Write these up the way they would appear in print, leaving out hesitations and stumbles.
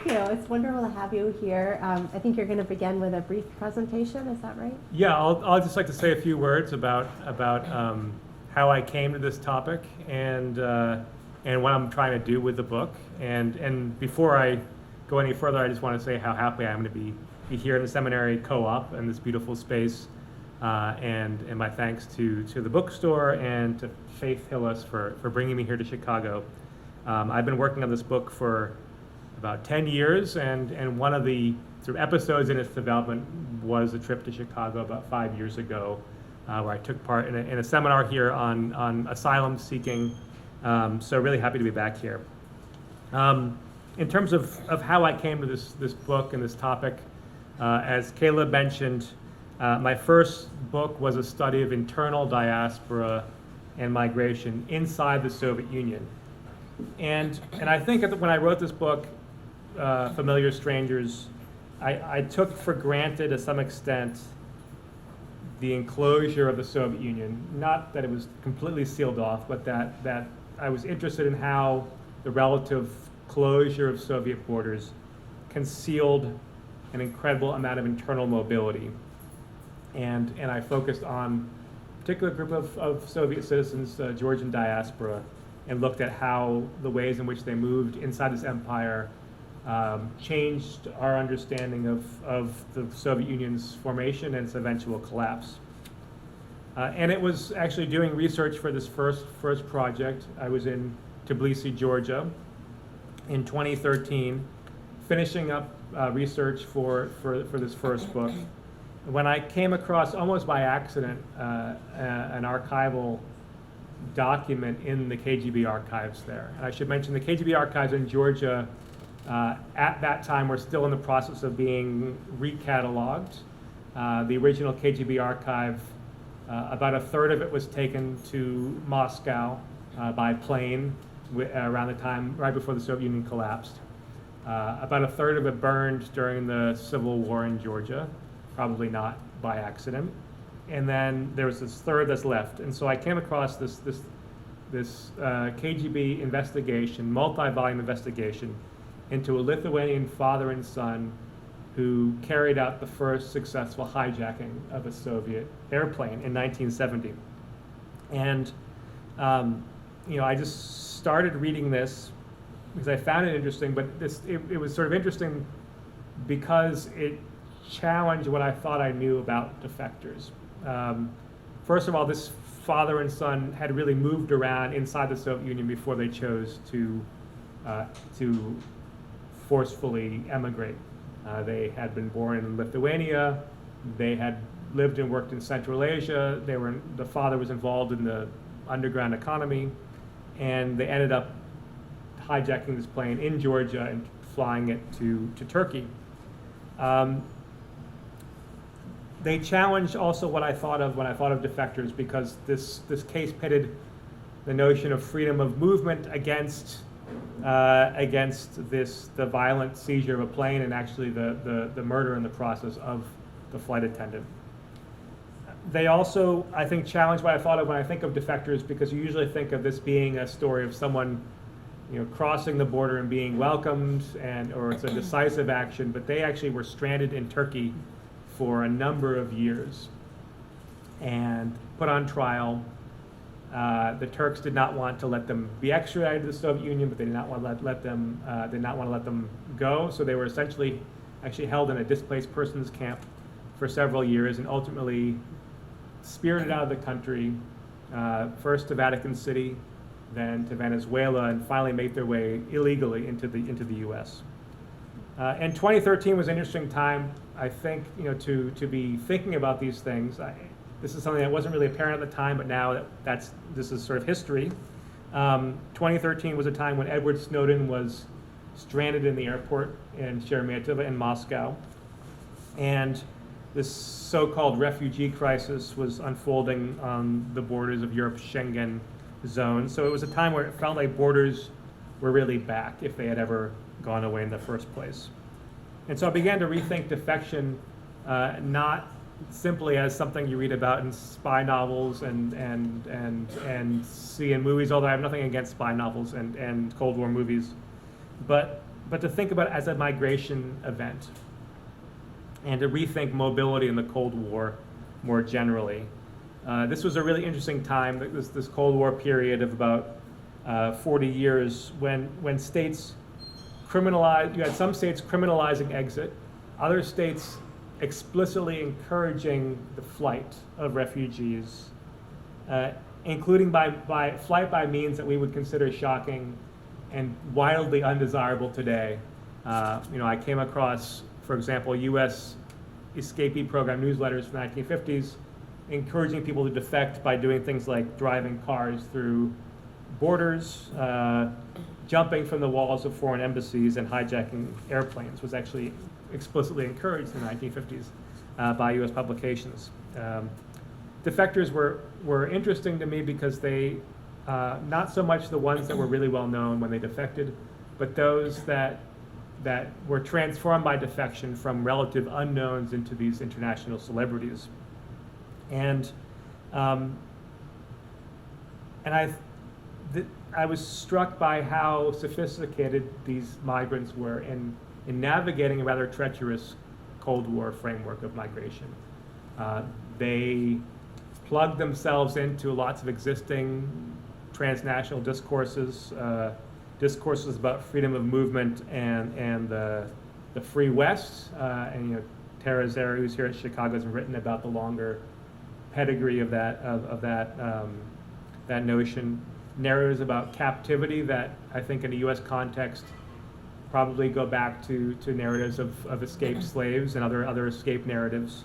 thank you. It's wonderful to have you here. I think you're going to begin with a brief presentation. Is that right? Yeah, I'll just like to say a few words about how I came to this topic and what I'm trying to do with the book. And before I go any further, I just want to say how happy I am to be here in the seminary co-op in this beautiful space. And my thanks to the bookstore and to Faith Hillis for bringing me here to Chicago. I've been working on this book for about 10 years, and one of the sort of episodes in its development was a trip to Chicago about 5 years ago, where I took part in a seminar here on asylum seeking. So really happy to be back here. In terms of how I came to this book and this topic, as Caleb mentioned, my first book was a study of internal diaspora and migration inside the Soviet Union. And I think when I wrote this book, Familiar Strangers, I took for granted to some extent the enclosure of the Soviet Union. Not that it was completely sealed off, but that I was interested in how the relative closure of Soviet borders concealed an incredible amount of internal mobility. And I focused on a particular group of Soviet citizens, Georgian diaspora, and looked at how the ways in which they moved inside this empire changed our understanding of the Soviet Union's formation and its eventual collapse. And it was actually doing research for this first project. I was in Tbilisi, Georgia in 2013, finishing up research for this first book, when I came across, almost by accident, an archival document in the KGB archives there. And I should mention the KGB archives in Georgia at that time were still in the process of being recatalogued. The original KGB archive, about a third of it was taken to Moscow by plane around the time, right before the Soviet Union collapsed. About a third of it burned during the Civil War in Georgia, probably not by accident. And then there was this third that's left. And so I came across this KGB investigation, multi-volume investigation, into a Lithuanian father and son who carried out the first successful hijacking of a Soviet airplane in 1970. And I just started reading this because I found it interesting, but it was sort of interesting because it challenged what I thought I knew about defectors. First of all, this father and son had really moved around inside the Soviet Union before they chose to forcefully emigrate. They had been born in Lithuania. They had lived and worked in Central Asia. The father was involved in the underground economy, and they ended up hijacking this plane in Georgia and flying it to Turkey. They challenged also what I thought of when I thought of defectors, because this case pitted the notion of freedom of movement against the violent seizure of a plane and actually the murder in the process of the flight attendant. They also, I think, challenged what I thought of when I think of defectors, because you usually think of this being a story of someone crossing the border and being welcomed, or it's a decisive action, but they actually were stranded in Turkey for a number of years and put on trial. The Turks did not want to let them be extradited to the Soviet Union, but they did not want to let them go. So they were essentially actually held in a displaced persons camp for several years, and ultimately spirited out of the country, first to Vatican City, then to Venezuela, and finally made their way illegally into the U.S. And 2013 was an interesting time, I think, to be thinking about these things. This is something that wasn't really apparent at the time, but now this is sort of history. 2013 was a time when Edward Snowden was stranded in the airport in Sheremetyevo in Moscow, and this so-called refugee crisis was unfolding on the borders of Europe's Schengen zone. So it was a time where it felt like borders were really back, if they had ever gone away in the first place. And so I began to rethink defection, not simply as something you read about in spy novels and see in movies, although I have nothing against spy novels and Cold War movies, but but to think about it as a migration event and to rethink mobility in the Cold War more generally. This was a really interesting time, this Cold War period of about 40 years when states criminalized, you had some states criminalizing exit, other states explicitly encouraging the flight of refugees, including by flight by means that we would consider shocking and wildly undesirable today. I came across, for example, U.S. escapee program newsletters from the 1950s, encouraging people to defect by doing things like driving cars through borders, jumping from the walls of foreign embassies, and hijacking airplanes was actually explicitly encouraged in the 1950s by U.S. publications. Defectors were interesting to me because they, not so much the ones that were really well known when they defected, but those that were transformed by defection from relative unknowns into these international celebrities. And I was struck by how sophisticated these migrants were in navigating a rather treacherous Cold War framework of migration. They plugged themselves into lots of existing transnational discourses, discourses about freedom of movement and the free West. And Tara Zary, who's here at Chicago, has written about the longer pedigree of that notion. Narratives about captivity that I think in a U.S. context probably go back to narratives of escaped slaves and other escape narratives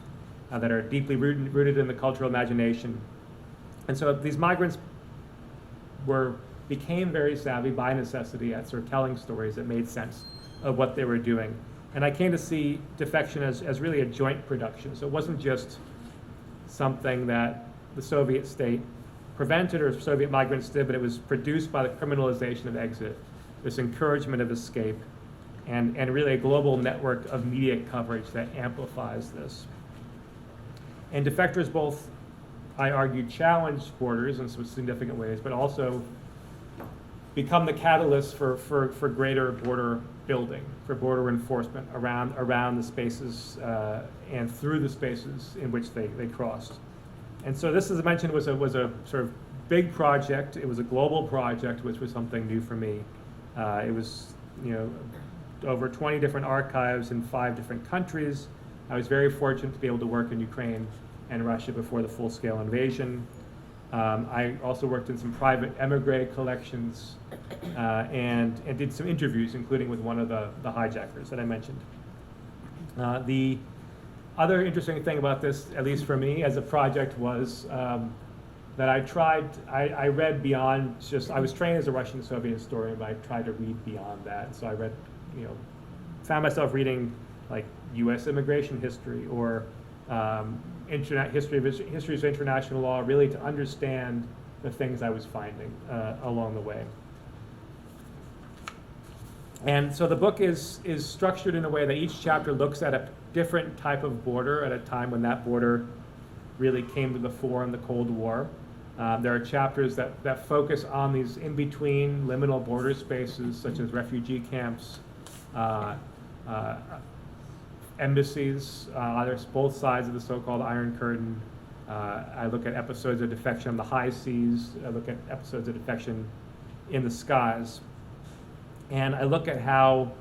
that are deeply rooted in the cultural imagination. And so these migrants became very savvy by necessity at sort of telling stories that made sense of what they were doing. And I came to see defection as really a joint production. So it wasn't just something that the Soviet state prevented or Soviet migrants did, but it was produced by the criminalization of exit, this encouragement of escape, and really a global network of media coverage that amplifies this. And defectors both, I argue, challenge borders in some significant ways, but also become the catalyst for greater border building, for border enforcement around the spaces and through the spaces in which they crossed. And so this, as I mentioned, was a sort of big project. It was a global project, which was something new for me. It was, over 20 different archives in 5 different countries. I was very fortunate to be able to work in Ukraine and Russia before the full-scale invasion. I also worked in some private emigre collections and did some interviews, including with one of the hijackers that I mentioned. The other interesting thing about this, at least for me as a project, was that I read beyond just, I was trained as a Russian Soviet historian, but I tried to read beyond that. So I read, found myself reading like U.S. immigration history or histories of international law, really to understand the things I was finding along the way. And so the book is structured in a way that each chapter looks at a different type of border at a time when that border really came to the fore in the Cold War. There are chapters that focus on these in-between liminal border spaces, such as refugee camps, embassies, both sides of the so-called Iron Curtain. I look at episodes of defection on the high seas. I look at episodes of defection in the skies. And I look at how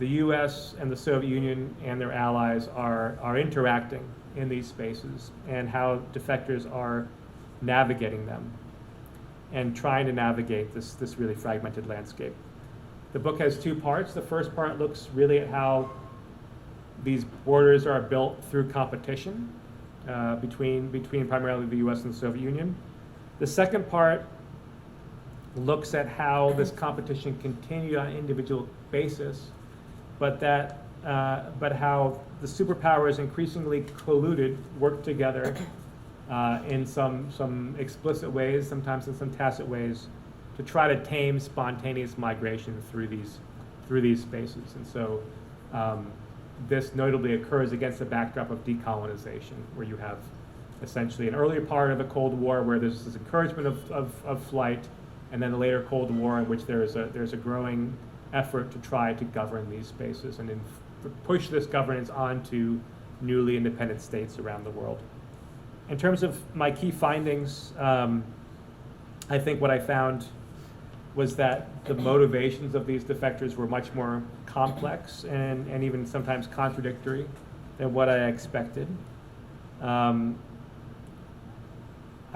the U.S. and the Soviet Union and their allies are interacting in these spaces, and how defectors are navigating them and trying to navigate this really fragmented landscape. The book has 2 parts. The first part looks really at how these borders are built through competition between primarily the U.S. and the Soviet Union. The second part looks at how this competition continued on an individual basis, but how the superpowers increasingly colluded, worked together in some explicit ways, sometimes in some tacit ways, to try to tame spontaneous migration through these spaces. And so this notably occurs against the backdrop of decolonization, where you have essentially an earlier part of the Cold War where there's this encouragement of flight, and then the later Cold War in which there's a growing effort to try to govern these spaces and push this governance onto newly independent states around the world. In terms of my key findings, I think what I found was that the motivations of these defectors were much more complex and even sometimes contradictory than what I expected. I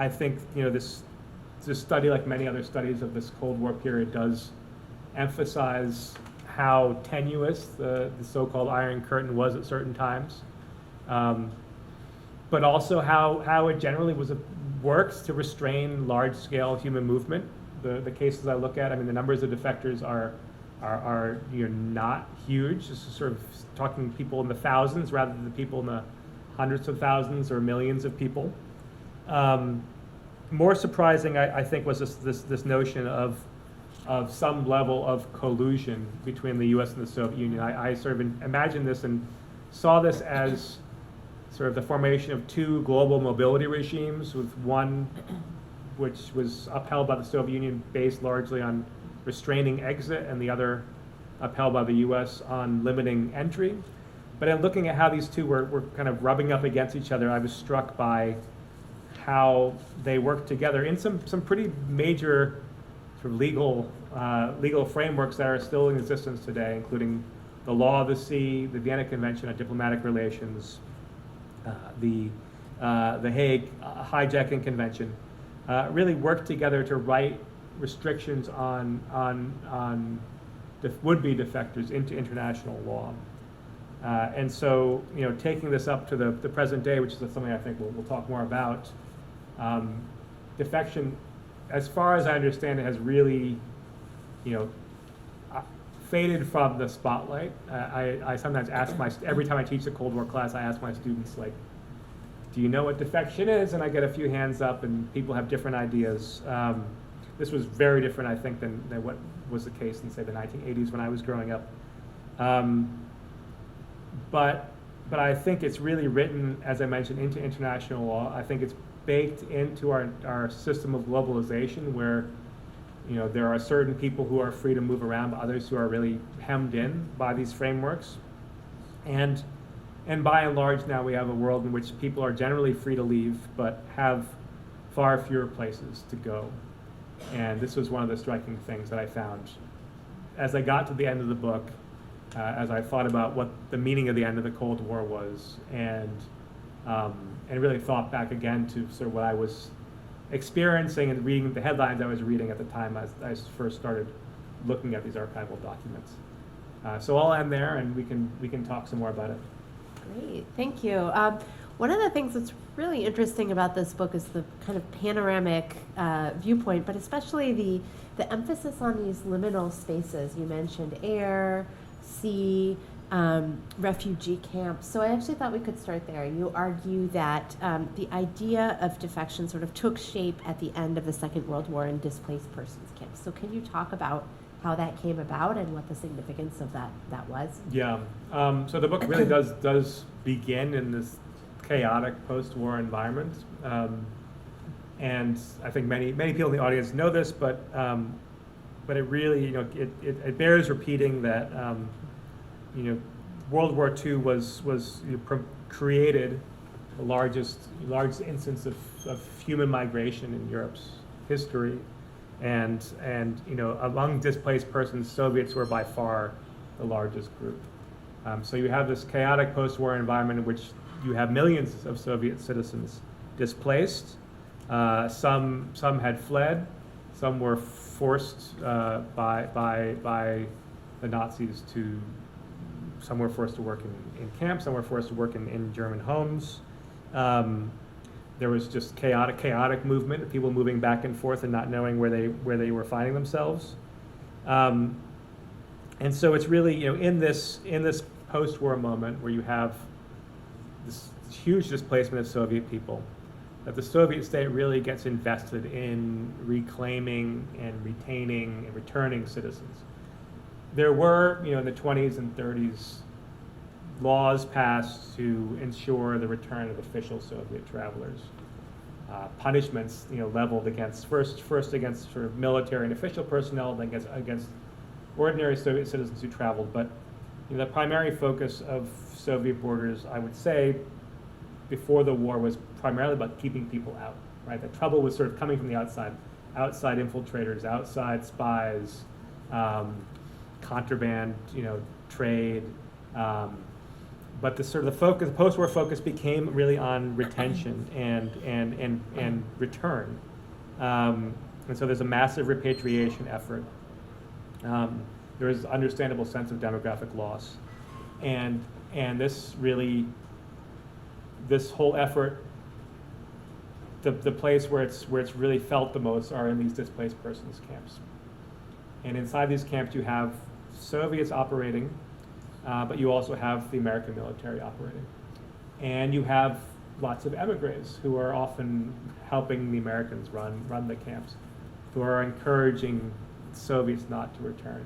think this study, like many other studies of this Cold War period, does emphasize how tenuous the so-called Iron Curtain was at certain times, but also how it generally works to restrain large-scale human movement. The cases I look at, I mean, the numbers of defectors are not huge. This is sort of talking people in the thousands rather than the people in the hundreds of thousands or millions of people. More surprising, I think, was this notion of some level of collusion between the U.S. and the Soviet Union. I sort of imagined this and saw this as sort of the formation of two global mobility regimes, with one which was upheld by the Soviet Union based largely on restraining exit, and the other upheld by the U.S. on limiting entry. But in looking at how these two were kind of rubbing up against each other, I was struck by how they worked together in some pretty major sort of legal frameworks that are still in existence today, including the Law of the Sea, the Vienna Convention on Diplomatic Relations, the Hague Hijacking Convention, really worked together to write restrictions on would-be defectors into international law. And so, taking this up to the present day, which is something I think we'll talk more about, defection, as far as I understand it, has really, faded from the spotlight. I sometimes ask every time I teach a Cold War class, I ask my students, like, do you know what defection is? And I get a few hands up, and people have different ideas. This was very different, I think, than what was the case in, say, the 1980s when I was growing up. But I think it's really written, as I mentioned, into international law. I think it's baked into our system of globalization, where there are certain people who are free to move around, but others who are really hemmed in by these frameworks. And by and large, now we have a world in which people are generally free to leave, but have far fewer places to go. And this was one of the striking things that I found as I got to the end of the book, as I thought about what the meaning of the end of the Cold War was, and really thought back again to sort of what I was experiencing and reading the headlines I was reading at the time as I first started looking at these archival documents. So I'll end there, and we can talk some more about it. Great, thank you. One of the things that's really interesting about this book is the kind of panoramic viewpoint, but especially the emphasis on these liminal spaces. You mentioned air, sea, refugee camps. So I actually thought we could start there. You argue that the idea of defection sort of took shape at the end of the Second World War in displaced persons camps. So can you talk about how that came about and what the significance of that was? Yeah. So the book really does begin in this chaotic post-war environment, and I think many people in the audience know this, but it really it bears repeating that World War II was created the largest instance of human migration in Europe's history. And among displaced persons, Soviets were by far the largest group. So you have this chaotic post-war environment in which you have millions of Soviet citizens displaced. Some had fled. Some were forced by the Nazis to. Some were forced to work in camps. Some were forced to work in German homes. There was just chaotic movement, people moving back and forth and not knowing where they were finding themselves. And so it's really in this post-war moment where you have this huge displacement of Soviet people, that the Soviet state really gets invested in reclaiming and retaining and returning citizens. There were, in the 20s and 30s, laws passed to ensure the return of official Soviet travelers. Punishments, leveled against first against sort of military and official personnel, then against ordinary Soviet citizens who traveled, but the primary focus of Soviet borders, I would say, before the war was primarily about keeping people out, right? The trouble was sort of coming from the outside infiltrators, outside spies, contraband, trade. But the post-war focus became really on retention and return. And so there's a massive repatriation effort. There is an understandable sense of demographic loss. And this whole effort, the place where it's really felt the most are in these displaced persons camps. And inside these camps you have Soviets operating, but you also have the American military operating. And you have lots of emigres who are often helping the Americans run the camps, who are encouraging Soviets not to return.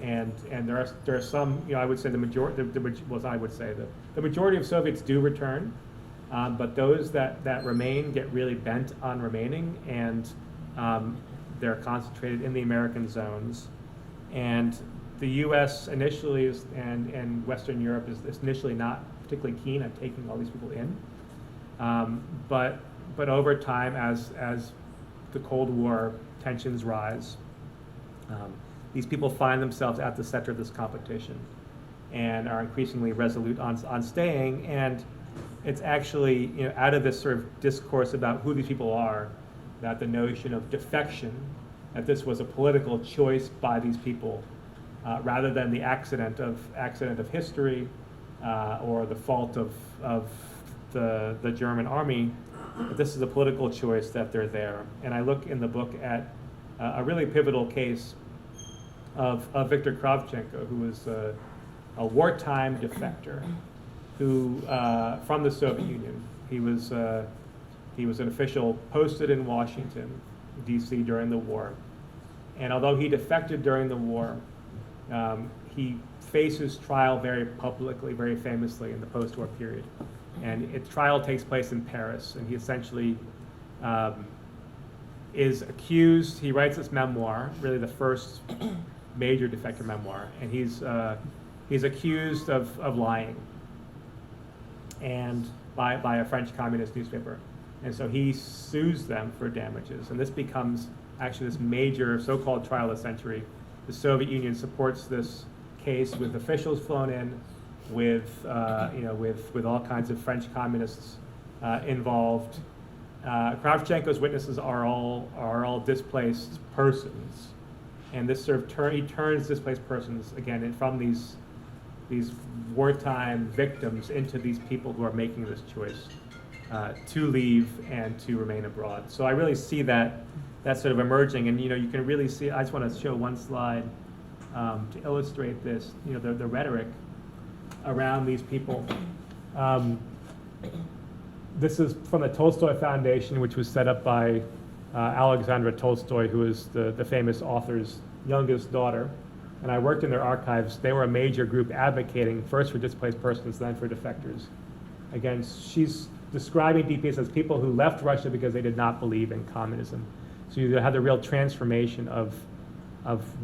And there are some, I would say the majority of Soviets do return, but those that remain get really bent on remaining, and they're concentrated in the American zones. And the U.S. initially and Western Europe is initially not particularly keen on taking all these people in, but over time, as the Cold War tensions rise, these people find themselves at the center of this competition and are increasingly resolute on staying. And it's actually out of this sort of discourse about who these people are that the notion of defection, that this was a political choice by these people, rather than the accident of history or the fault of the German army. This is a political choice that they're there. And I look in the book at a really pivotal case of Viktor Kravchenko, who was a wartime defector, who from the Soviet Union. He was an official posted in Washington, D.C. during the war. And although he defected during the war, he faces trial very publicly, very famously in the post-war period. And its trial takes place in Paris, and he essentially is accused. He writes this memoir, really the first major defector memoir, and he's accused of lying, and by a French communist newspaper. And so he sues them for damages, and this becomes actually this major so-called trial of the century. The Soviet Union supports this case with officials flown in, with all kinds of French communists involved. Kravchenko's witnesses are all displaced persons, and this sort of he turns displaced persons again from these wartime victims into these people who are making this choice to leave and to remain abroad. So I really see that sort of emerging, and you can really see. I just want to show one slide to illustrate this. The rhetoric around these people. This is from the Tolstoy Foundation, which was set up by Alexandra Tolstoy, who is the famous author's youngest daughter. And I worked in their archives. They were a major group advocating first for displaced persons, then for defectors. Again, she's describing DPS as people who left Russia because they did not believe in communism. So you had the real transformation of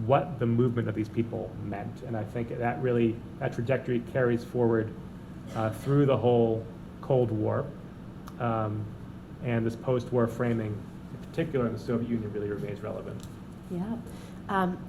what the movement of these people meant. And I think that trajectory carries forward through the whole Cold War. And this post-war framing, in particular in the Soviet Union, really remains relevant. Yeah.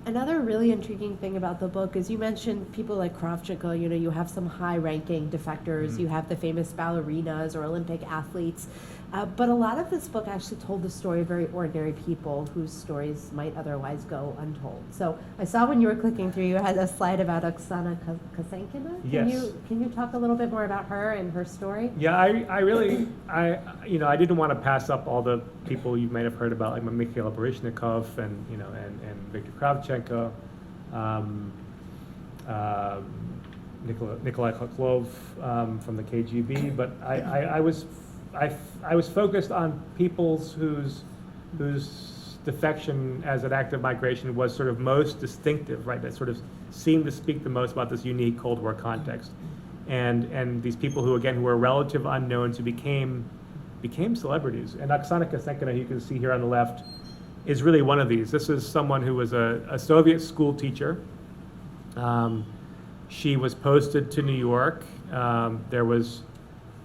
Another really intriguing thing about the book is you mentioned people like Kravchenko. You have some high-ranking defectors. Mm-hmm. You have the famous ballerinas or Olympic athletes. But a lot of this book actually told the story of very ordinary people whose stories might otherwise go untold. So I saw when you were clicking through, you had a slide about Oksana Kosenkina. Yes. Can you talk a little bit more about her and her story? Yeah, I didn't want to pass up all the people you might have heard about, like Mikhail Baryshnikov and Viktor Kravchenko, Nikolai Khokhlov from the KGB, but I was focused on peoples whose defection as an act of migration was sort of most distinctive, right? That sort of seemed to speak the most about this unique Cold War context, and these people who were relative unknowns who became celebrities. And Oksana Kosenkina, you can see here on the left, is really one of these. This is someone who was a Soviet school teacher. She was posted to New York. There was,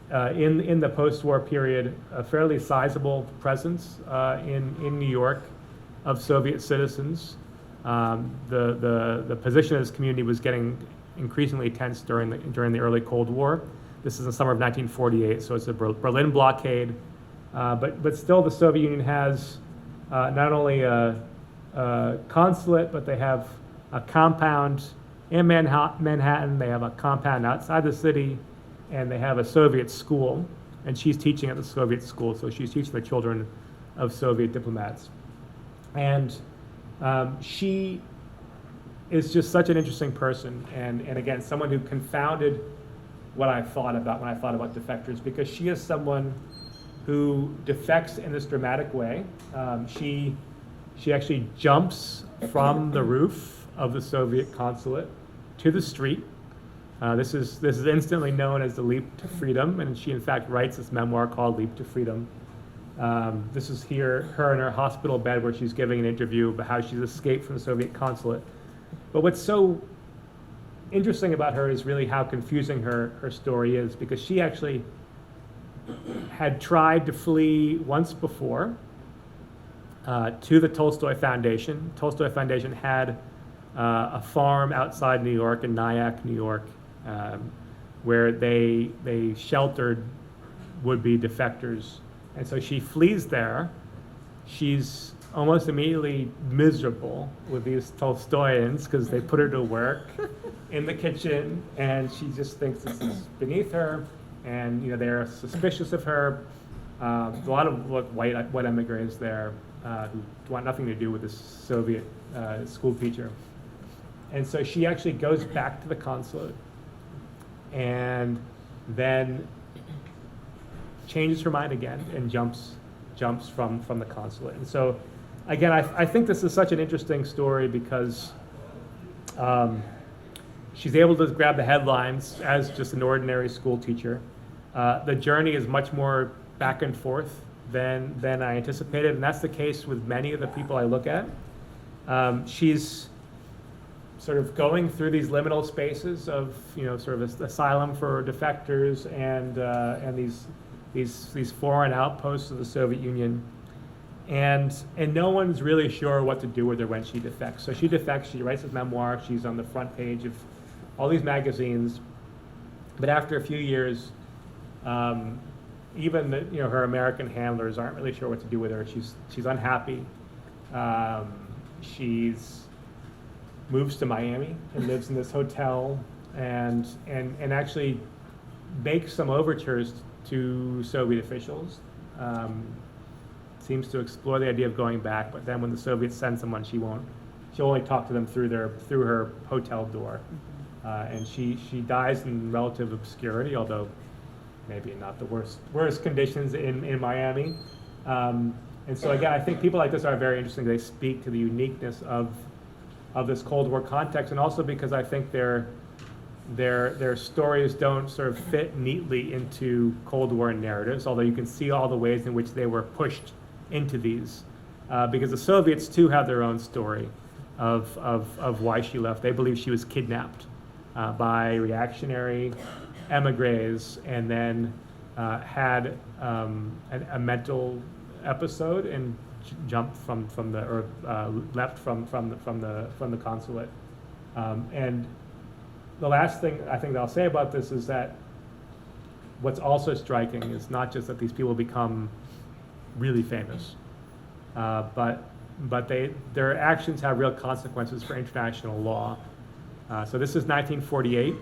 in the post-war period, a fairly sizable presence in New York of Soviet citizens. The position of this community was getting increasingly tense during the early Cold War. This is the summer of 1948, so it's a Berlin blockade. But still, the Soviet Union has not only a consulate, but they have a compound in Manhattan. They have a compound outside the city, and they have a Soviet school. And she's teaching at the Soviet school, so she's teaching the children of Soviet diplomats. And she is just such an interesting person, and again, someone who confounded what I thought about when I thought about defectors, because she is someone who defects in this dramatic way. She actually jumps from the roof of the Soviet consulate to the street. This is instantly known as the Leap to Freedom, and she in fact writes this memoir called Leap to Freedom. This is her in her hospital bed where she's giving an interview about how she's escaped from the Soviet consulate. But what's so interesting about her is really how confusing her story is, because she actually had tried to flee once before to the Tolstoy Foundation. Tolstoy Foundation had a farm outside New York, in Nyack, New York, where they sheltered would-be defectors. And so she flees there. She's almost immediately miserable with these Tolstoyans because they put her to work in the kitchen, and she just thinks this is beneath her, and they're suspicious of her. A lot of white emigres there who want nothing to do with this Soviet school teacher. And so she actually goes back to the consulate and then changes her mind again and jumps from the consulate. And so again, I think this is such an interesting story because she's able to grab the headlines as just an ordinary school teacher. The journey is much more back and forth than I anticipated, and that's the case with many of the people I look at. She's sort of going through these liminal spaces of sort of asylum for defectors and these foreign outposts of the Soviet Union. And no one's really sure what to do with her when she defects. So she defects, she writes this memoir, she's on the front page of all these magazines. But after a few years, even her American handlers aren't really sure what to do with her. She's unhappy. She's moves to Miami and lives in this hotel and actually makes some overtures to Soviet officials. Seems to explore the idea of going back, but then when the Soviets send someone, she'll only talk to them through her hotel door. And she dies in relative obscurity, although maybe not the worst conditions in Miami. And so again, I think people like this are very interesting. They speak to the uniqueness of this Cold War context, and also because I think their stories don't sort of fit neatly into Cold War narratives, although you can see all the ways in which they were pushed into these. Because the Soviets too have their own story of why she left. They believe she was kidnapped by reactionary emigres and then had a mental episode and jumped left from the consulate. And the last thing I think that I'll say about this is that what's also striking is not just that these people become really famous, but their actions have real consequences for international law. So this is 1948.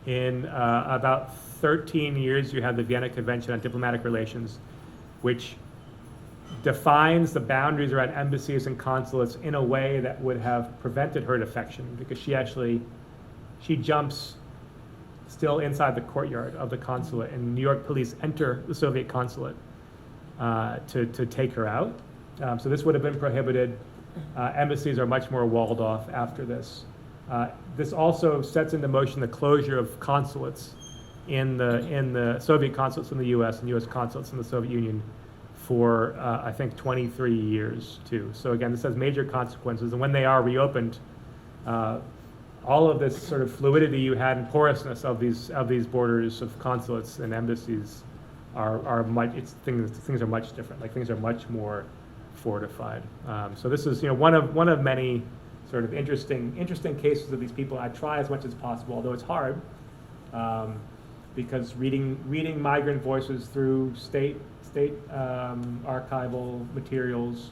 In about 13 years, you have the Vienna Convention on Diplomatic Relations, which defines the boundaries around embassies and consulates in a way that would have prevented her defection, because she jumps still inside the courtyard of the consulate, and New York police enter the Soviet consulate to take her out. So this would have been prohibited. Embassies are much more walled off after this. This also sets into motion the closure of consulates in the Soviet consulates in the U.S. and U.S. consulates in the Soviet Union for I think 23 years too. So again, this has major consequences, and when they are reopened, all of this sort of fluidity you had and porousness of these borders of consulates and embassies are much. Things are much different. Like things are much more fortified. So this is one of many sort of interesting cases of these people. I try as much as possible, although it's hard, because reading migrant voices through state archival materials,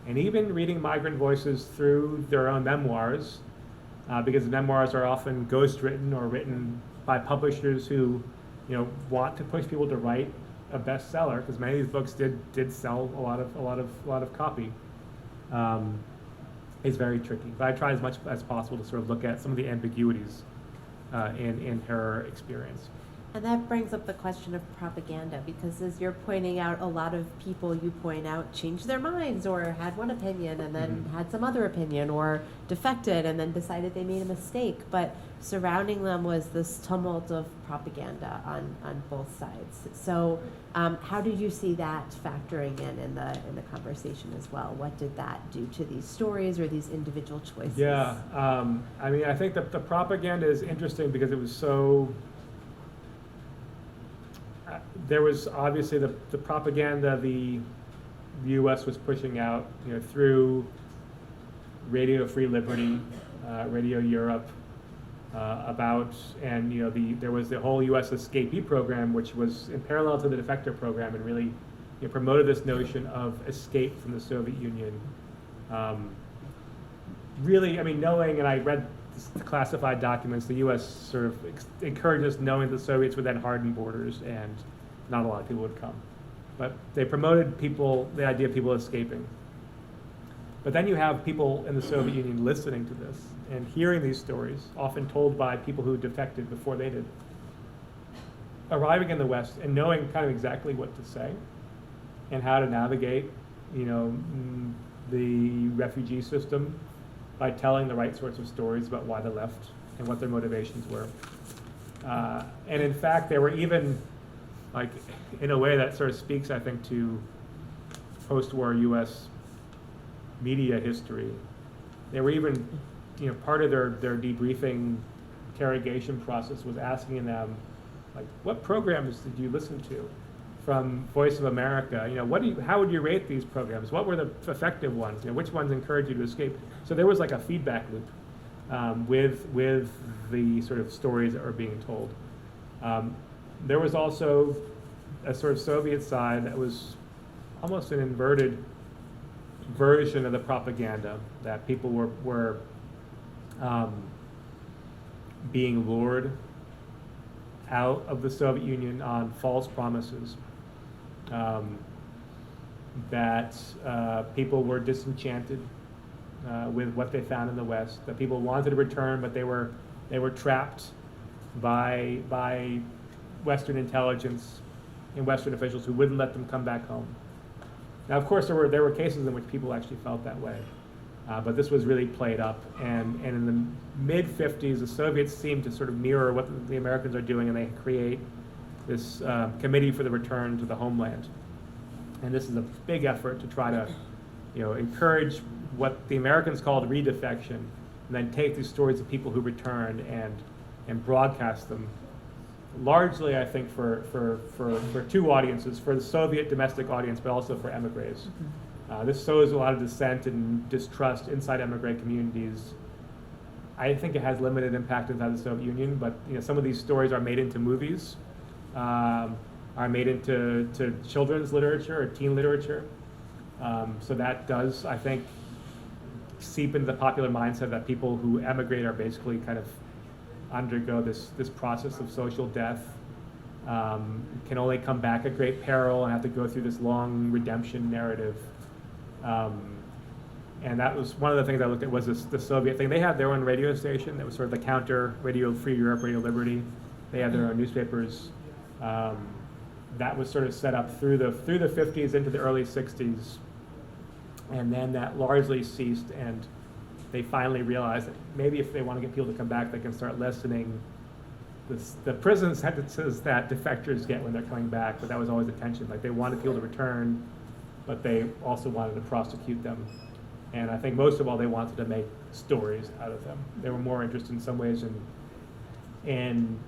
and even reading migrant voices through their own memoirs, because the memoirs are often ghostwritten or written by publishers who want to push people to write a bestseller, because many of these books did sell a lot of copy. Is very tricky, but I try as much as possible to sort of look at some of the ambiguities in her experience. And that brings up the question of propaganda, because as you're pointing out, a lot of people you point out changed their minds or had one opinion and then had some other opinion, or defected and then decided they made a mistake. But surrounding them was this tumult of propaganda on both sides. So how did you see that factoring in the conversation as well? What did that do to these stories or these individual choices? Yeah, I mean, I think that the propaganda is interesting because it was so. There was obviously the propaganda the U.S. was pushing out, through Radio Free Liberty, Radio Europe, there was the whole U.S. escapee program, which was in parallel to the Defector program, and really promoted this notion of escape from the Soviet Union. Really, I mean, knowing, and I read the classified documents, the U.S. sort of encouraged us, knowing the Soviets would then harden borders and not a lot of people would come. But they promoted the idea of people escaping. But then you have people in the Soviet Union listening to this and hearing these stories, often told by people who defected before they did, arriving in the West and knowing kind of exactly what to say and how to navigate, the refugee system by telling the right sorts of stories about why they left and what their motivations were. And in fact, there were even, like, in a way that sort of speaks, I think, to post-war U.S. media history. They were even, part of their debriefing interrogation process was asking them, like, what programs did you listen to from Voice of America? How would you rate these programs? What were the effective ones? Which ones encouraged you to escape? So there was like a feedback loop with the sort of stories that were being told. There was also a sort of Soviet side that was almost an inverted version of the propaganda, that people were being lured out of the Soviet Union on false promises, that people were disenchanted with what they found in the West, that people wanted to return, but they were trapped by Western intelligence and Western officials who wouldn't let them come back home. Now, of course, there were cases in which people actually felt that way, but this was really played up. And in the mid-50s, the Soviets seemed to sort of mirror what the Americans are doing, and they create this committee for the return to the homeland. And this is a big effort to try to, encourage what the Americans called redefection, and then take these stories of people who returned and broadcast them. Largely, I think, for two audiences, for the Soviet domestic audience, but also for emigres. This sows a lot of dissent and distrust inside emigre communities. I think it has limited impact inside the Soviet Union, but some of these stories are made into movies, are made into children's literature or teen literature. So that does, I think, seep into the popular mindset that people who emigrate are basically kind of undergo this process of social death, can only come back at great peril and have to go through this long redemption narrative. And that was one of the things I looked at, was the Soviet thing. They had their own radio station that was sort of the counter Radio Free Europe, Radio Liberty. They had their own newspapers. That was sort of set up through the 50s into the early 60s. And then that largely ceased, and they finally realized that maybe if they want to get people to come back, they can start lessening the prison sentences that defectors get when they're coming back. But that was always the tension. Like, they wanted people to return, but they also wanted to prosecute them. And I think most of all, they wanted to make stories out of them. They were more interested in some ways in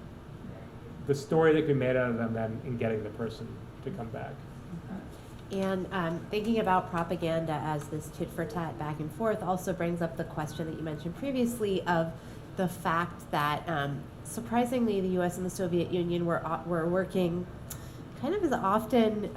the story that could be made out of them than in getting the person to come back. And thinking about propaganda as this tit for tat back and forth also brings up the question that you mentioned previously of the fact that surprisingly the U.S. and the Soviet Union were working kind of as often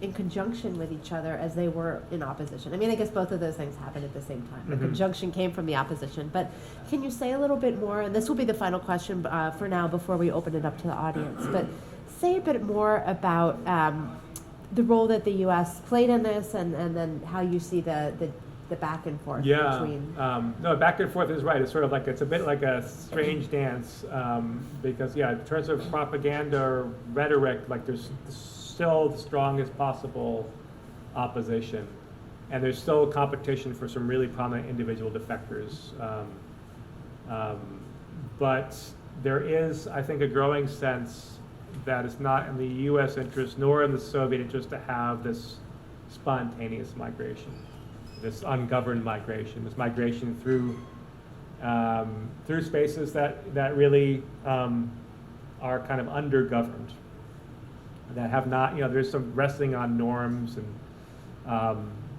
in conjunction with each other as they were in opposition. I mean, I guess both of those things happened at the same time. The conjunction came from the opposition. But can you say a little bit more, and this will be the final question for now before we open it up to the audience, but say a bit more about the role that the U.S. played in this and then how you see the back and forth between. No, back and forth is right. It's sort of like, it's a bit like a strange dance because, yeah, in terms of propaganda or rhetoric, like there's still the strongest possible opposition. And there's still competition for some really prominent individual defectors. But there is, I think, a growing sense that it's not in the U.S. interest nor in the Soviet interest to have this spontaneous migration, this ungoverned migration, this migration through spaces that really are kind of undergoverned, that have not, there's some resting on norms and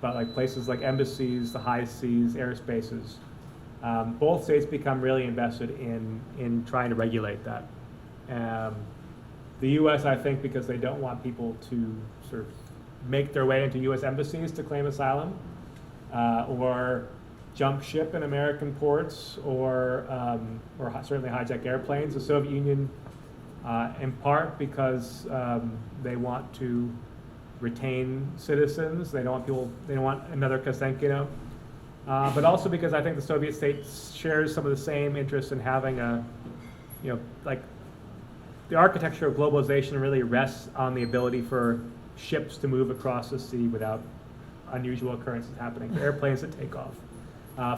but like places like embassies, the high seas, airspaces, both states become really invested in trying to regulate that. The U.S., I think, because they don't want people to sort of make their way into U.S. embassies to claim asylum, or jump ship in American ports, or certainly hijack airplanes. The Soviet Union, in part because they want to retain citizens. They don't want another Kasenkino. But also because I think the Soviet state shares some of the same interests in having the architecture of globalization really rests on the ability for ships to move across the sea without unusual occurrences happening, for airplanes to take off,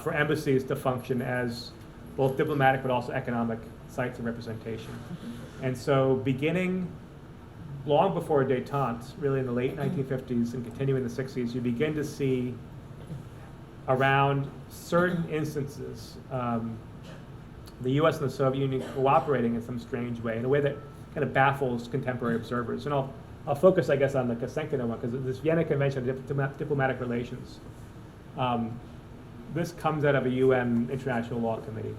for embassies to function as both diplomatic but also economic sites of representation. And so beginning long before détente, really in the late 1950s and continuing in the 60s, you begin to see around certain instances the U.S. and the Soviet Union cooperating in some strange way, in a way that kind of baffles contemporary observers. And I'll focus, I guess, on the Kasenkino one, because this Vienna Convention of Diplomatic Relations, this comes out of a UN International Law Committee.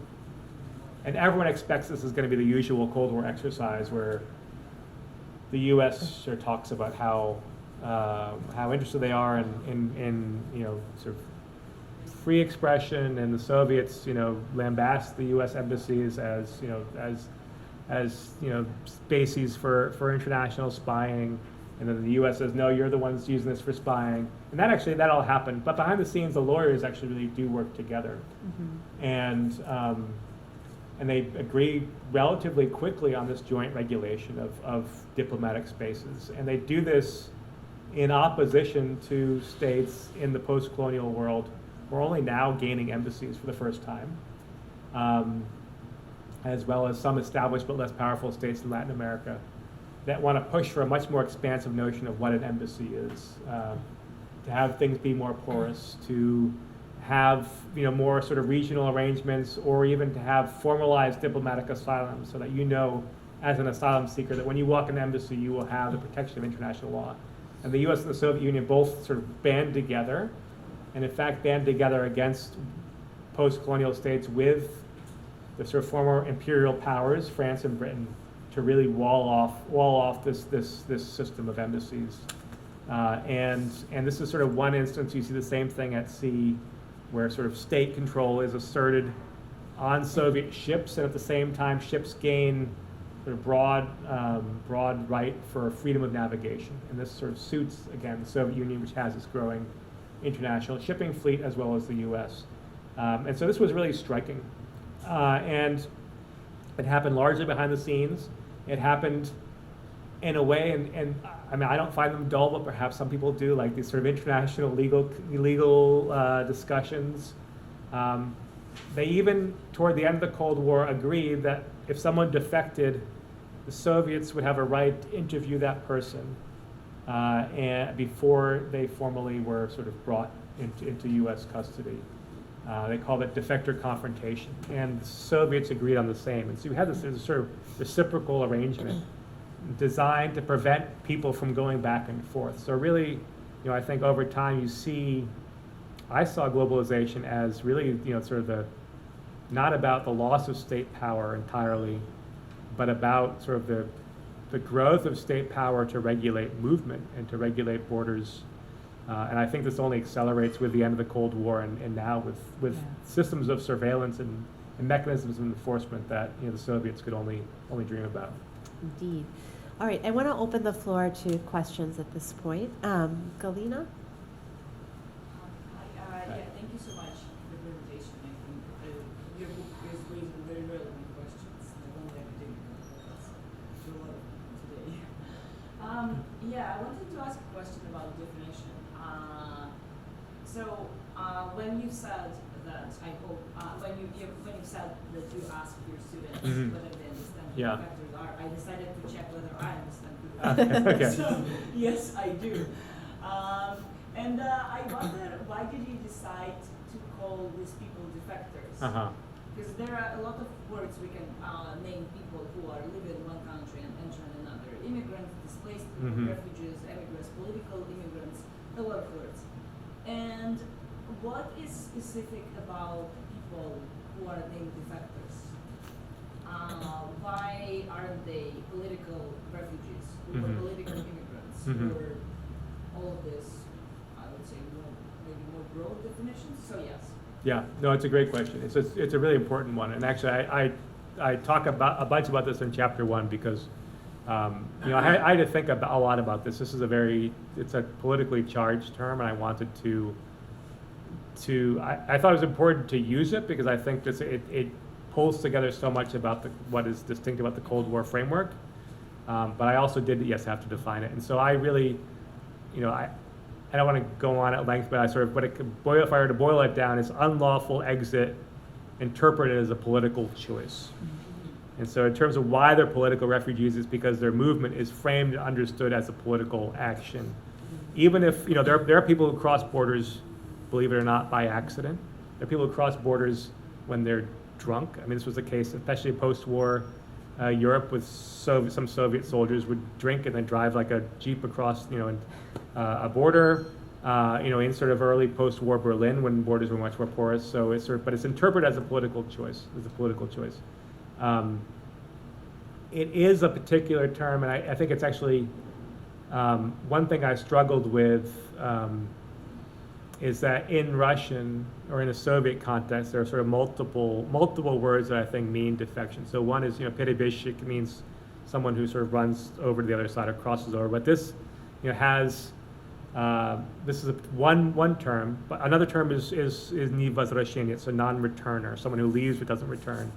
And everyone expects this is going to be the usual Cold War exercise where the U.S. sort of talks about how interested they are in sort of free expression, and the Soviets, lambast the U.S. embassies as bases for international spying, and then the U.S. says, no, you're the ones using this for spying, and that all happened. But behind the scenes, the lawyers actually really do work together, and they agree relatively quickly on this joint regulation of diplomatic spaces, and they do this in opposition to states in the post-colonial world. We're only now gaining embassies for the first time, as well as some established but less powerful states in Latin America that want to push for a much more expansive notion of what an embassy is, to have things be more porous, to have more sort of regional arrangements, or even to have formalized diplomatic asylum, so that as an asylum seeker, that when you walk an embassy, you will have the protection of international law. And the U.S. and the Soviet Union both sort of band together, and in fact band together against post-colonial states with the sort of former imperial powers, France and Britain, to really wall off this system of embassies. And this is sort of one instance. You see the same thing at sea, where sort of state control is asserted on Soviet ships, and at the same time ships gain sort of broad right for freedom of navigation. And this sort of suits, again, the Soviet Union, which has this growing international shipping fleet, as well as the U.S. And so this was really striking. And it happened largely behind the scenes. It happened in a way, and I mean, I don't find them dull, but perhaps some people do, like these sort of international legal discussions. They even, toward the end of the Cold War, agreed that if someone defected, the Soviets would have a right to interview that person and before they formally were sort of brought into U.S. custody. They called it defector confrontation, and the Soviets agreed on the same. And so you had this sort of reciprocal arrangement designed to prevent people from going back and forth. So really, I think over time I saw globalization as really, sort of not about the loss of state power entirely, but about sort of the growth of state power to regulate movement and to regulate borders. And I think this only accelerates with the end of the Cold War and now with systems of surveillance and mechanisms of enforcement that the Soviets could only dream about. Indeed. All right, I want to open the floor to questions at this point. Galina? Thank you so much for the presentation. I think your book is raising very relevant questions, not only academic, but also a lot of them today. I wanted to ask a question about definition. When you said that, I hope, when you said that you ask your students whether they understand who defectors are, I decided to check whether I understand who defectors are. Okay. So, yes, I do. I wonder, why did you decide to call these people defectors? Because there are a lot of words we can name people who are living in one country and entering another. Immigrants, displaced people, refugees, immigrants, political immigrants, a lot of words. And what is specific about people who are named defectors? Why aren't they political refugees or political immigrants or all of this? I would say maybe more broad definitions. So yes. Yeah, no, it's a great question. It's a really important one, and actually, I talk about a bunch about this in chapter 1 because I had to think a lot about this. This is it's a politically charged term, and I wanted I thought it was important to use it because I think it pulls together so much about what is distinct about the Cold War framework. But I also did, have to define it, and so I really, I don't want to go on at length, but if I were to boil it down, is unlawful exit interpreted as a political choice. And so in terms of why they're political refugees, it's because their movement is framed and understood as a political action. Even if, there are people who cross borders, believe it or not, by accident. There are people who cross borders when they're drunk. I mean, this was the case, especially post-war Europe, with some Soviet soldiers would drink and then drive like a Jeep across, a border, in sort of early post-war Berlin when borders were much more porous. So but it's interpreted as a political choice. It is a particular term, and I think it's actually one thing I struggled with is that in Russian or in a Soviet context, there are sort of multiple words that I think mean defection. So one is, перебежчик means someone who sort of runs over to the other side or crosses over. But this, has this is one term. But another term is невозвращенец, so non-returner, someone who leaves but doesn't return.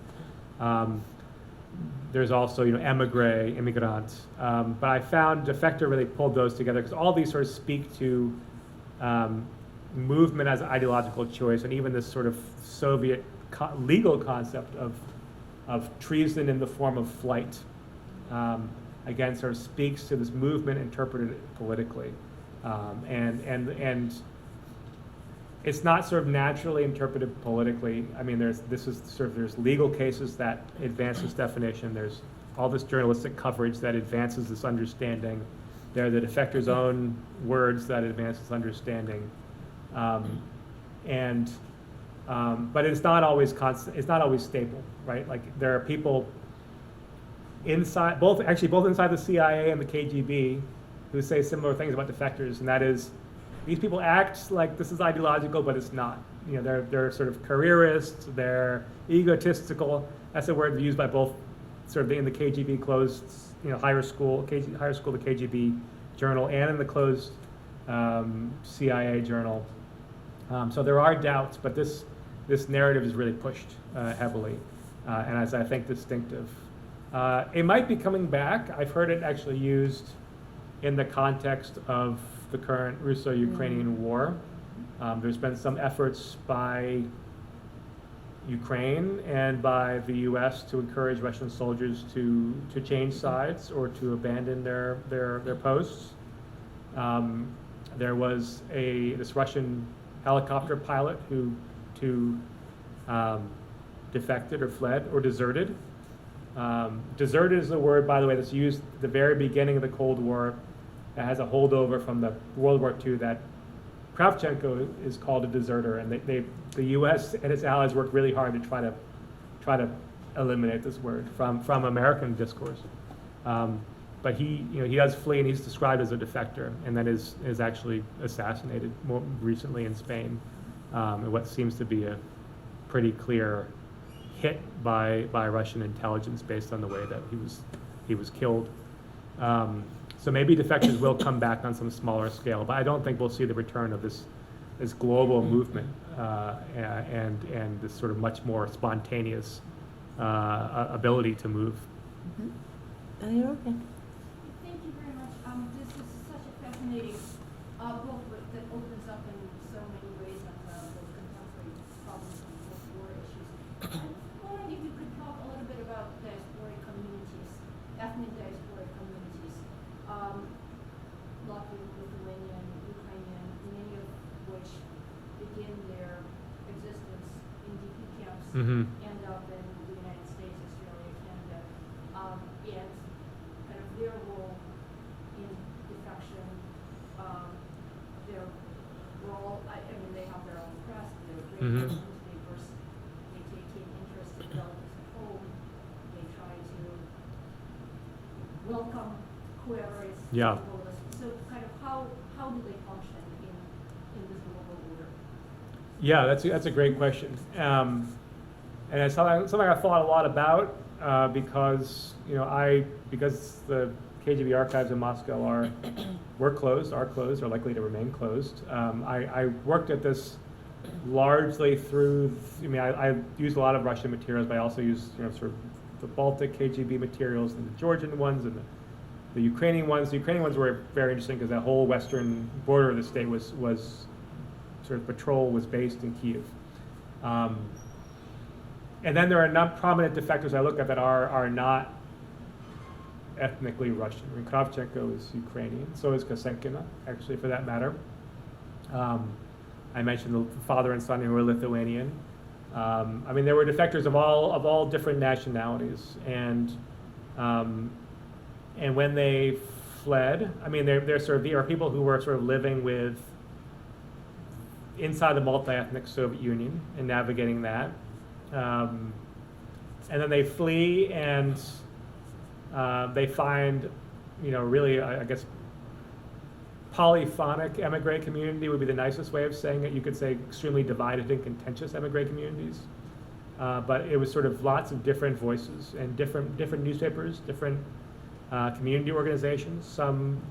There's also, émigré, immigrant. But I found defector really pulled those together because all these sort of speak to movement as an ideological choice, and even this sort of Soviet legal concept of treason in the form of flight, again, sort of speaks to this movement interpreted politically, and it's not sort of naturally interpreted politically. I mean, there's legal cases that advance this definition. There's all this journalistic coverage that advances this understanding. There are the defector's own words that advance this understanding. But it's not always constant. It's not always stable, right? Like there are people both inside the CIA and the KGB who say similar things about defectors, and that is, these people act like this is ideological, but it's not. They're sort of careerists. They're egotistical. That's a word used by both, sort of in the KGB closed, higher school, the KGB journal, and in the closed CIA journal. So there are doubts, but this narrative is really pushed heavily, and as I think distinctive. It might be coming back. I've heard it actually used in the context of the current Russo-Ukrainian war. There's been some efforts by Ukraine and by the U.S. to encourage Russian soldiers to change sides or to abandon their posts. There was this Russian helicopter pilot who defected or fled or deserted. Deserted is a word, by the way, that's used at the very beginning of the Cold War. That has a holdover from the World War II. That Kravchenko is called a deserter, and the U.S. and its allies worked really hard to try to eliminate this word from American discourse. But he does flee, and he's described as a defector, and then is actually assassinated more recently in Spain, in what seems to be a pretty clear hit by Russian intelligence based on the way that he was killed. So maybe defectors will come back on some smaller scale, but I don't think we'll see the return of this global movement and this sort of much more spontaneous ability to move. Mm-hmm. Oh, you're okay. Thank you very much. This is such a fascinating book that opens up in so many ways on the contemporary problems and post-war issues. I'm wondering if you could talk a little bit about diasporic communities, ethnic diasporic communities, Latvian, Lithuanian, Ukrainian, many of which begin their existence in DP camps, Mm-hmm. end up in the United States, Australia, Canada, and kind of their role in defection, their role, I mean, they have their own press, their Mhm. newspapers, they take keen interest in relatives at home, they try to welcome whoever is Yeah. capable of this. So kind of how do they function in this global order? Yeah, that's a great question, and it's something I thought a lot about because because the KGB archives in Moscow are closed, are likely to remain closed. I worked at this largely through. I used a lot of Russian materials, but I also used sort of the Baltic KGB materials and the Georgian ones and the Ukrainian ones. The Ukrainian ones were very interesting because that whole western border of the state was sort of patrol was based in Kiev. And then there are not prominent defectors I look at that are not ethnically Russian. I mean, Kravchenko is Ukrainian, so is Kosenkina, actually, for that matter. I mentioned the father and son who were Lithuanian. I mean, there were defectors of all different nationalities, and when they fled, I mean, there are people who were sort of living inside the multi-ethnic Soviet Union and navigating that. And then they flee and they find, really, I guess, polyphonic emigre community would be the nicest way of saying it. You could say extremely divided and contentious emigre communities. But it was sort of lots of different voices and different newspapers, different community organizations. Some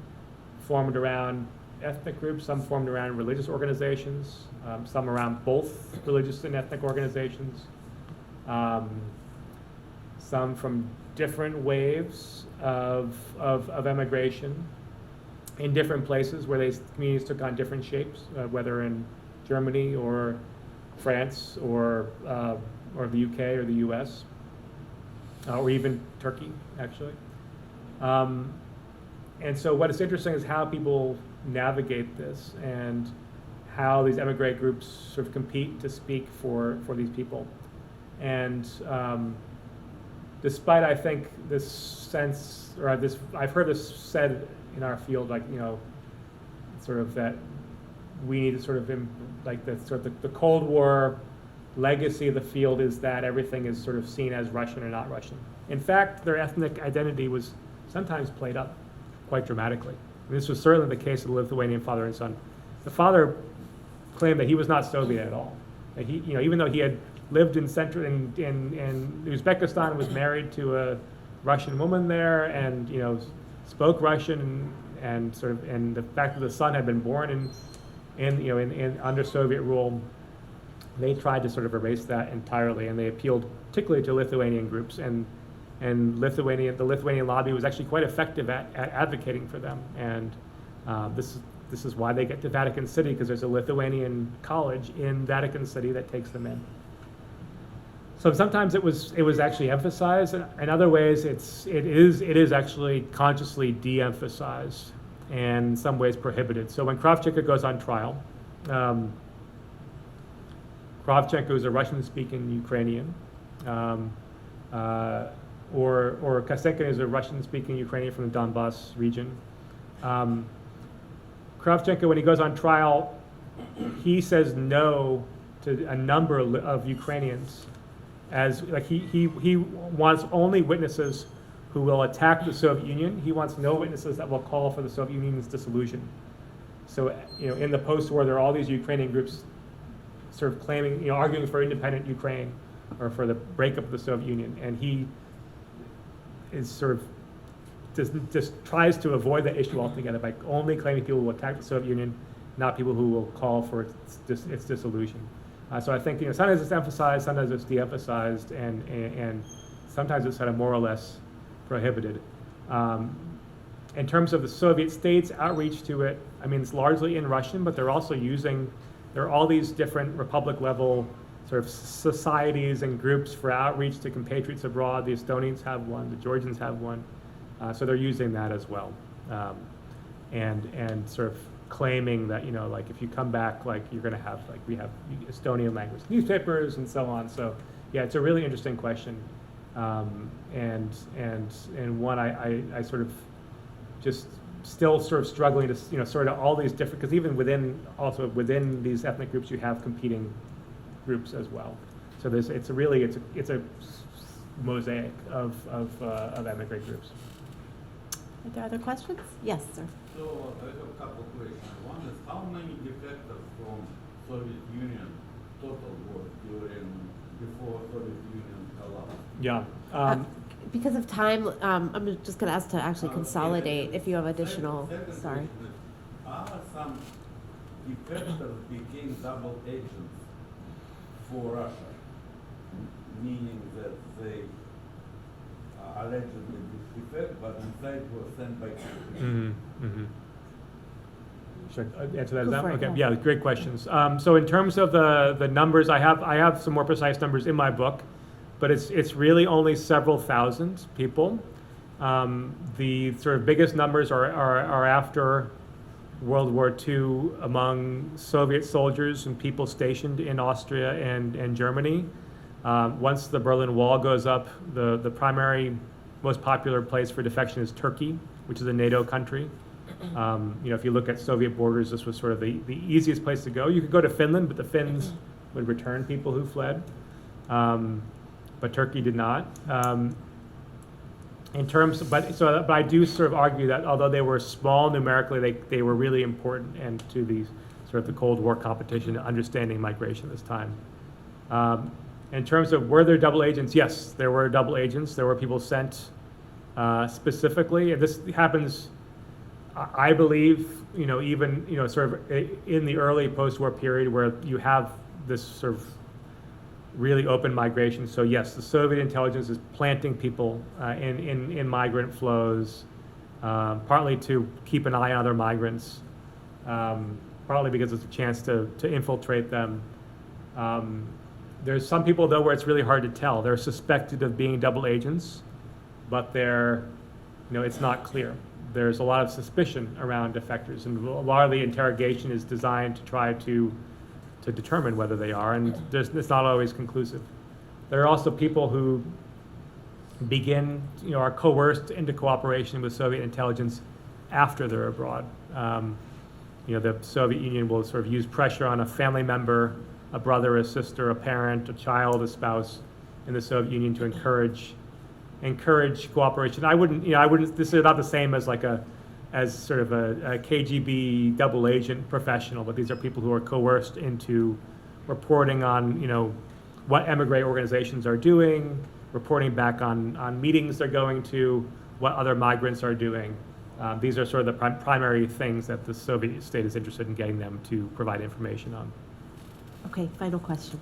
formed around ethnic groups, some formed around religious organizations, some around both religious and ethnic organizations. Some from different waves of emigration in different places where communities took on different shapes, whether in Germany or France or the UK or the US, or even Turkey, actually. And so what is interesting is how people navigate this and how these emigre groups sort of compete to speak for these people. And despite, I think, this sense, or I've heard this said in our field, like, sort of that we need to sort of, the Cold War legacy of the field is that everything is sort of seen as Russian or not Russian. In fact, their ethnic identity was sometimes played up quite dramatically. And this was certainly the case of the Lithuanian father and son. The father claimed that he was not Soviet at all. That he, even though he had lived in Uzbekistan, was married to a Russian woman there, and spoke Russian, and the fact that the son had been born in under Soviet rule, they tried to sort of erase that entirely, and they appealed particularly to Lithuanian groups, and the Lithuanian lobby was actually quite effective at advocating for them, and this is why they get to Vatican City, because there's a Lithuanian college in Vatican City that takes them in. So sometimes it was actually emphasized, and in other ways it is actually consciously de-emphasized. and in some ways prohibited. So when Kravchenko goes on trial, Kravchenko is a Russian-speaking Ukrainian, or Kosenko is a Russian-speaking Ukrainian from the Donbass region. Kravchenko, when he goes on trial, he says no to a number of Ukrainians, as like he wants only witnesses who will attack the Soviet Union. He wants no witnesses that will call for the Soviet Union's dissolution. So, in the post-war, there are all these Ukrainian groups sort of claiming, arguing for independent Ukraine or for the breakup of the Soviet Union, and he is sort of just tries to avoid that issue altogether by only claiming people who will attack the Soviet Union, not people who will call for its dissolution. So I think sometimes it's emphasized, sometimes it's de-emphasized, and sometimes it's kind of more or less prohibited. In terms of the Soviet states' outreach to it, I mean, it's largely in Russian, but they're also there are all these different republic-level sort of societies and groups for outreach to compatriots abroad. The Estonians have one, the Georgians have one, so they're using that as well, and sort of claiming that like if you come back, like you're going to have we have Estonian language newspapers and so on. So yeah, it's a really interesting question, and one I sort of just still sort of struggling to sort of all these different, because even within these ethnic groups you have competing groups as well. So it's a mosaic of emigrant groups. Are there other questions? Yes, sir. So I have a couple of questions. One is, how many defectors from Soviet Union total were before Soviet Union collapsed? Yeah. Because of time, I'm just going to ask to actually consolidate if you have additional. Second Sorry. question is, are some defectors became double agents for Russia, meaning that they allegedly defect, but inside were sent by Mm-hmm. Mm-hmm. Should I answer that? Go for it, Okay. yeah. Yeah, great questions. So in terms of the numbers, I have some more precise numbers in my book, but it's really only several thousand people. The sort of biggest numbers are after World War II among Soviet soldiers and people stationed in Austria and Germany. Once the Berlin Wall goes up, the primary most popular place for defection is Turkey, which is a NATO country. If you look at Soviet borders, this was sort of the easiest place to go. You could go to Finland, but the Finns would return people who fled. But Turkey did not. But I do sort of argue that although they were small numerically, they were really important and to the sort of the Cold War competition and understanding migration at this time. In terms of were there double agents, yes, there were double agents. There were people sent specifically. This happens, I believe, even sort of in the early post-war period where you have this sort of really open migration. So yes, the Soviet intelligence is planting people in migrant flows, partly to keep an eye on other migrants, partly because it's a chance to infiltrate them. There's some people, though, where it's really hard to tell. They're suspected of being double agents, but it's not clear. There's a lot of suspicion around defectors, and a lot of the interrogation is designed to try to determine whether they are, and it's not always conclusive. There are also people who are coerced into cooperation with Soviet intelligence after they're abroad. The Soviet Union will sort of use pressure on a family member, a brother, a sister, a parent, a child, a spouse in the Soviet Union to encourage cooperation. I wouldn't. This is not the same as as sort of a KGB double agent professional, but these are people who are coerced into reporting on what emigre organizations are doing, reporting back on meetings they're going to, what other migrants are doing. These are sort of the primary things that the Soviet state is interested in getting them to provide information on. Okay, final question.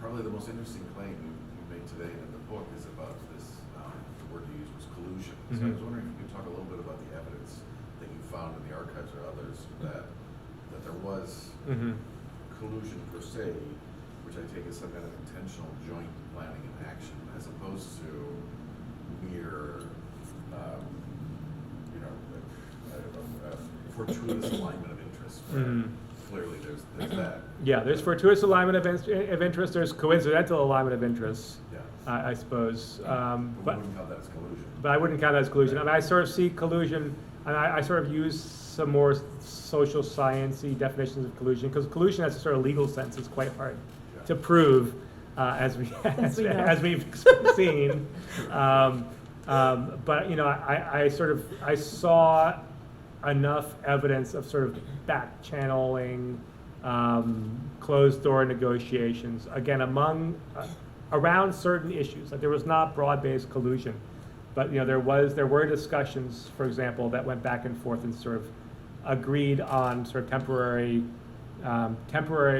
Probably the most interesting claim you made today in the book is about this, the word you used was collusion. So I was wondering if you could talk a little bit about the evidence that you found in the archives or others that there was collusion per se, which I take as some kind of intentional joint planning and action, as opposed to mere fortuitous alignment of interests, where Mhm. clearly there's that. Yeah, there's fortuitous alignment of interest, there's coincidental alignment of interests, Yeah. I suppose. But we wouldn't count that as collusion. But I wouldn't count that as collusion. I mean, I sort of see collusion, and I sort of use some more social science-y definitions of collusion, because collusion has a sort of legal sense is quite hard Yeah. to prove, as we know. as we've seen. But, you know, I saw enough evidence of sort of back channeling, closed door negotiations, again, around certain issues. Like there was not broad-based collusion, but, you know, there were discussions, for example, that went back and forth and sort of agreed on sort of temporary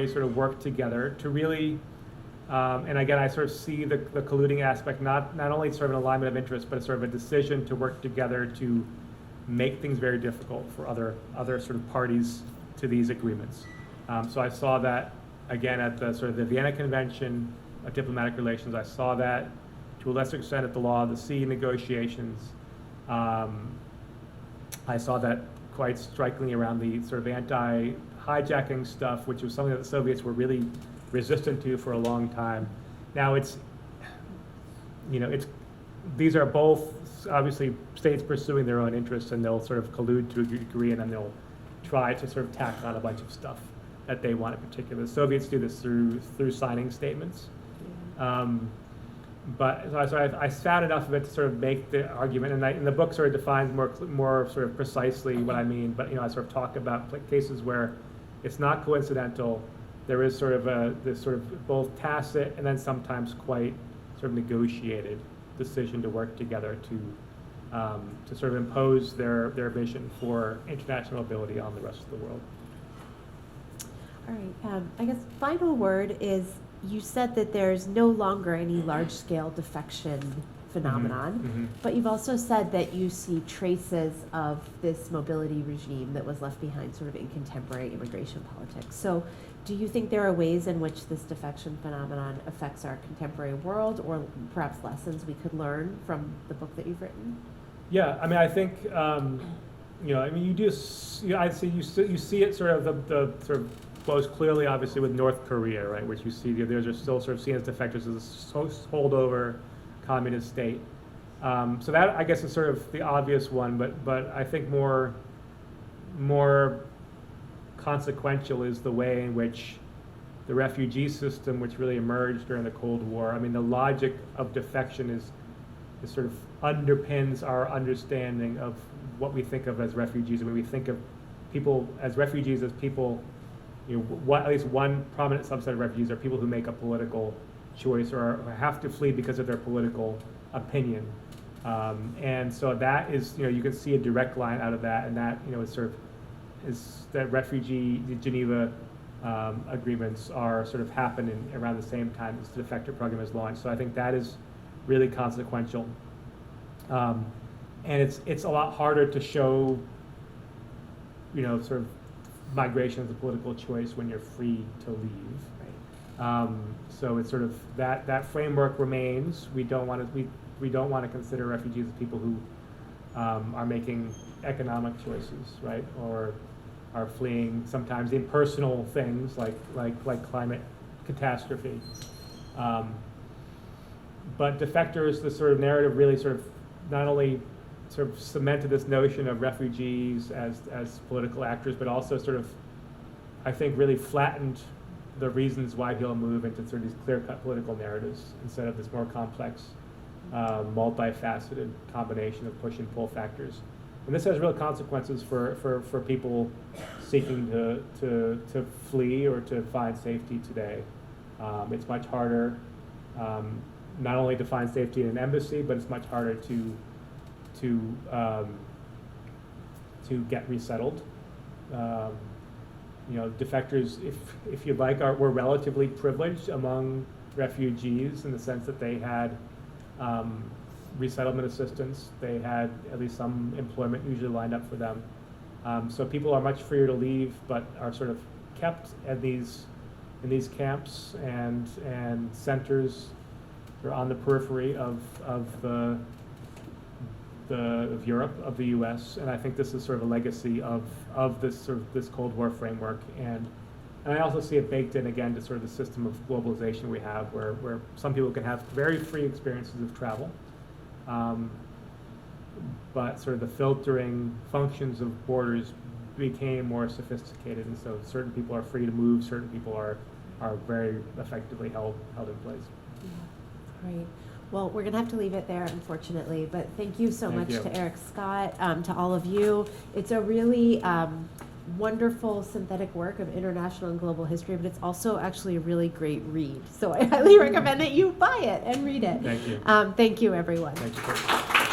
sort of work together to really, and again, I sort of see the colluding aspect, not only sort of an alignment of interest, but sort of a decision to work together to make things very difficult for other sort of parties to these agreements. So I saw that again at the sort of the Vienna Convention of Diplomatic Relations. I saw that to a lesser extent at the Law of the Sea negotiations. I saw that quite strikingly around the sort of anti-hijacking stuff, which was something that the Soviets were really resistant to for a long time. Now these are both obviously states pursuing their own interests, and they'll sort of collude to a degree, and then they'll try to sort of tack on a bunch of stuff that they want in particular. The Soviets do this through signing statements. But so I found enough of it to sort of make the argument, and the book sort of defines more sort of precisely what I mean. But, you know, I sort of talk about cases where it's not coincidental. There is sort of this sort of both tacit and then sometimes quite sort of negotiated decision to work together to sort of impose their vision for international mobility on the rest of the world. All right, I guess final word is, you said that there's no longer any large-scale defection phenomenon, Mhm. but you've also said that you see traces of this mobility regime that was left behind sort of in contemporary immigration politics. So do you think there are ways in which this defection phenomenon affects our contemporary world, or perhaps lessons we could learn from the book that you've written? Yeah, I mean, I think, you know, I mean, I'd say you see it sort of the sort of most clearly, obviously, with North Korea, right, which you see those are still sort of seen as defectors as a holdover communist state. So that, I guess, is sort of the obvious one, but I think more consequential is the way in which the refugee system, which really emerged during the Cold War. I mean, the logic of defection is sort of underpins our understanding of what we think of as refugees. I mean, we think of people as refugees as people, you know, at least one prominent subset of refugees are people who make a political choice or have to flee because of their political opinion. And so that is, you know, you can see a direct line out of that, and that, you know, is that the Geneva agreements are sort of happening around the same time as the Defector program is launched. So I think that is really consequential. And it's a lot harder to show, you know, sort of migration as a political choice when you're free to leave. Right. So it's sort of that framework remains. We don't want to consider refugees as people who are making economic choices, right, or are fleeing sometimes impersonal things like climate catastrophe. But Defectors, the sort of narrative really sort of not only sort of cemented this notion of refugees as political actors, but also sort of, I think, really flattened the reasons why people move into sort of these clear-cut political narratives instead of this more complex, multifaceted combination of push and pull factors. And this has real consequences for people seeking to flee or to find safety today. It's much harder not only to find safety in an embassy, but it's much harder to get resettled. You know, defectors, if you like, were relatively privileged among refugees in the sense that they had resettlement assistance. They had at least some employment usually lined up for them. So people are much freer to leave, but are sort of kept in these camps and centers or on the periphery of the of Europe, of the U.S., and I think this is sort of a legacy of this sort of this Cold War framework, and I also see it baked in again to sort of the system of globalization we have, where some people can have very free experiences of travel, but sort of the filtering functions of borders became more sophisticated, and so certain people are free to move, certain people are very effectively held in place. Yeah, great. Well, we're going to have to leave it there, unfortunately, but thank you so Thank much you. to Eric Scott, to all of you. It's a really wonderful synthetic work of international and global history, but it's also actually a really great read. So I highly recommend that you buy it and read it. Thank you. Thank you, everyone. Thank you.